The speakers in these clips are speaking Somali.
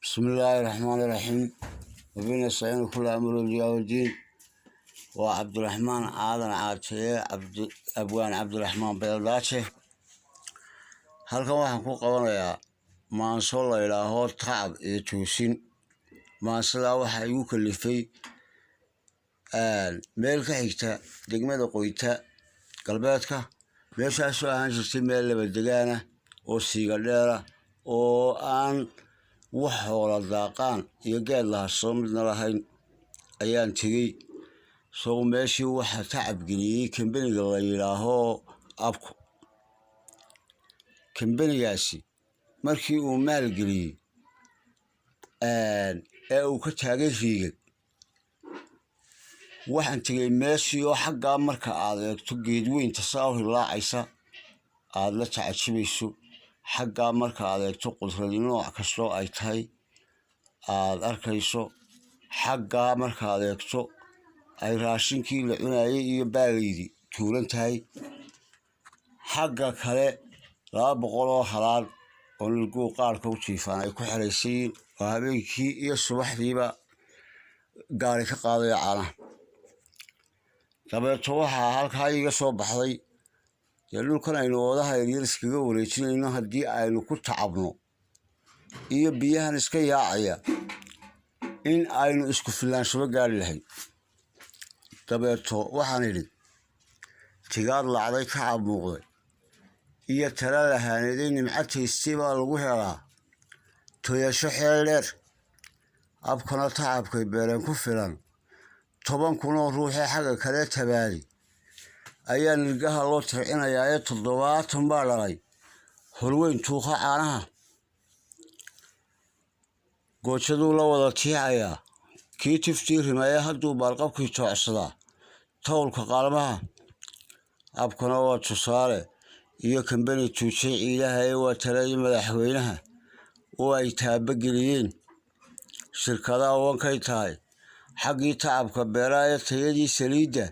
بسم الله الرحمن الرحيم وبين الصين كل أمر الجاه والدين وعبد الرحمن عادل عاتشة أبوان عبد الرحمن بيضاتشة هل كان واحد كو قوانا ما نصلى إلى هو تعب يتوسين ما نصلى واحد يوكل في ميل كحيتا دقمة قويتا قلباتك ليش أسوأ عن جسم ميل بالدقانة والسيقاليرة وأن وحول الذاقان يقال لها الصمد نراهين أيان تجي سو ماشي وح تعب جنيه كم بني قليلا هو أبكو كم بني ياسي مركي ومال جنيه أو كتاجي فيك وحن تجي ماشي وحق مركا عادك تجي دوين تصاوي الله عيسى عاد تعشبيسو حق مركا عادك تقول فلينو كسرو أي تاي aad arkayso xagga markaad eegto ay raashinkii la cunayay iyo baalaydii tuulan tahay xagga kale 200 oo halaal oo lagu qaarka u jiifaan ay ku xiraysiin oo habeenkii iyo subaxdiiba gaari ka qaaday caanaha dabeeto waxaa halkaa iga soo baxday dhulkan aynu wadaha yaryar iskaga wareejinayno haddii aynu ku tacabno iyo biyahan iska yaacaya in aynu isku filaansho gaari lahayn dabeeto waxaan idhi tigaad lacday ka muuqday iyo tala lahaaneeday nimcadtiisii baa lagu helaa toyasho xeel dheer abkana tacabkay beereen ku filan 10 kun oo ruuxee xagga kale tabaali ayaa nilgaha loo tircinayaa ee 70 baa dhalay horweyn tuuqa caanaha gooshadu la wada tiicaya kii tiftii rimaya hadduu baalqabkii toocsadaa towlka qaalmaha abkana waa tusaale iyo kambani tuujay ciidaha ee waa taladii madaxweynaha oo ay taabageliyeen shirkadaha wankay tahay xaggii tacabka beeraha ee tayadii saliidda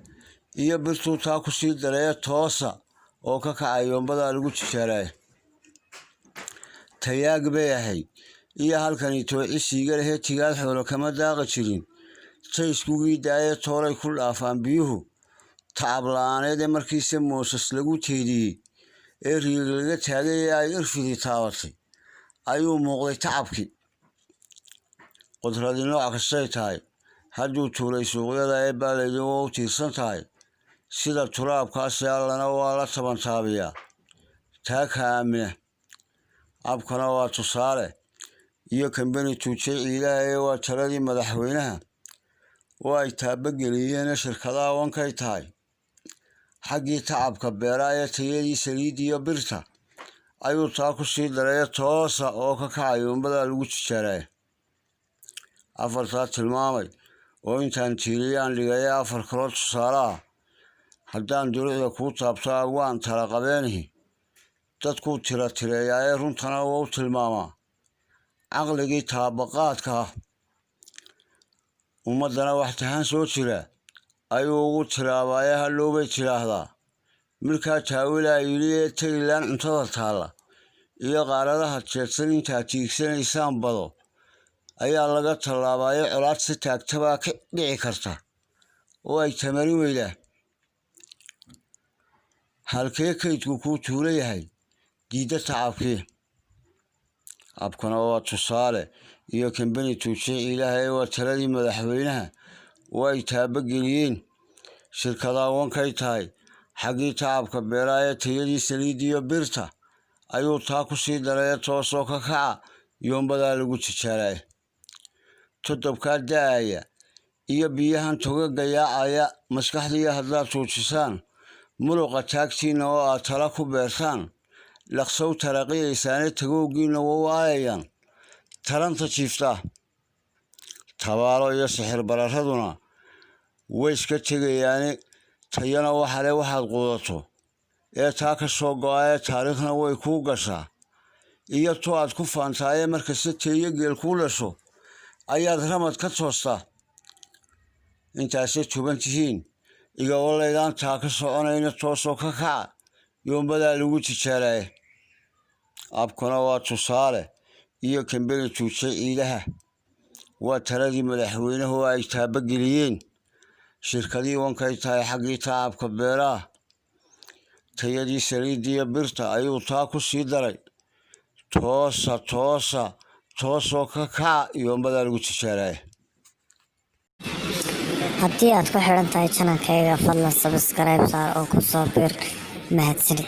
iyo birtuu taa ku sii dareeya toosa oo ka kacay yoombadaa lagu tijaaraya tayaag bay ahayd iyo halkani toocisiiga leh tigaad xoolo kama daaqa jirin say iskugii daayay tooray ku dhaafaan biyuhu tacab la'aaneed ee markiisa moosas lagu teediyey ee riig laga taagay ee ay irfidii taabatay ayuu muuqday tacabkii qudradii nooc kastay tahay hadduu tuulay suuqyada ee baalaydi waa u tiirsan tahay sida turaabkaasi allana waa la tabantaabiyaa taa ka aamina abkana waa tusaale iyo kambani tuujay ciidaha ee waa taladii madaxweynaha oo ay taabageliyeen shirkadaha wankay tahay xaggii tacabka beeraha ee tayadii saliidda iyo birta ayuu taa ku sii dareeya toosa oo ka kacay yoombadaa lagu tijaaraya afartaa tilmaamay oo intaan tiiriyaan dhigaya 4 kaloo tusaalaha haddaan duruucda kuu taabto waan tala qabeenihi dadkuu tireeyaa ee runtana waa u tilmaamaa caqligii taabaqaadka ummadana wax tahan soo jira ayuu ugu tiraabaye halloobay tiraahdaa markaa taawilaa yidhi ee taylaan cuntada taalla iyo qaaradaha jeedsan intaa tiigsanaysaan bado ayaa laga tallaabaye colaad si taagtabaa ka dhici karta oo ay tamari weydaa halkee kaydku kuu tuula yahay diidda tacabkii abkana waa tusaale iyo kambani tuujay ciidaha ee waa taladii madaxweynaha oo ay taabageliyeen shirkadaha wankay tahay xaggii tacabka beeraha ee tayadii saliidda iyo birta ayuu taa ku sii dareeya toosoo ka kaca yoombadaa lagu tijaaraya todobkaa da'aya iyo biyahan togaga yaacaya maskaxdiiya haddaad tuujisaan muluqa taagtiinna oo aad tala ku beertaan laqsow taraqiyaysaane tagowgiina wawaayayaan taranta jiiftaa tabaalo iyo sixir bararaduna way iska tegayaane tayana waxale waxaad qudato ee taa ka soo go-aye taariikhna way kuu gashaa iyo to aad ku faantaaye markasta teeyo geel kuu dhasho ayaad ramad ka toostaa intaasay tuban tihiin igawalaydaan taa ka soconayna toosoo ka kaca yoombadaa lagu tijaaraya abkuna waa tusaale iyo kambani tuujay ciidaha waa taladii madaxweynuhu ay taabageliyeen shirkadii wankay tahay xaggii tacabka beeraha tayadii saliidda iyo birta ayuu taa ku sii daray toosoo ka kaca yoombadaa lagu tijaaraya haddii aad ku xidhan tahay channelkayga fadlan subscribe saar oo ku soo bir mahadsanid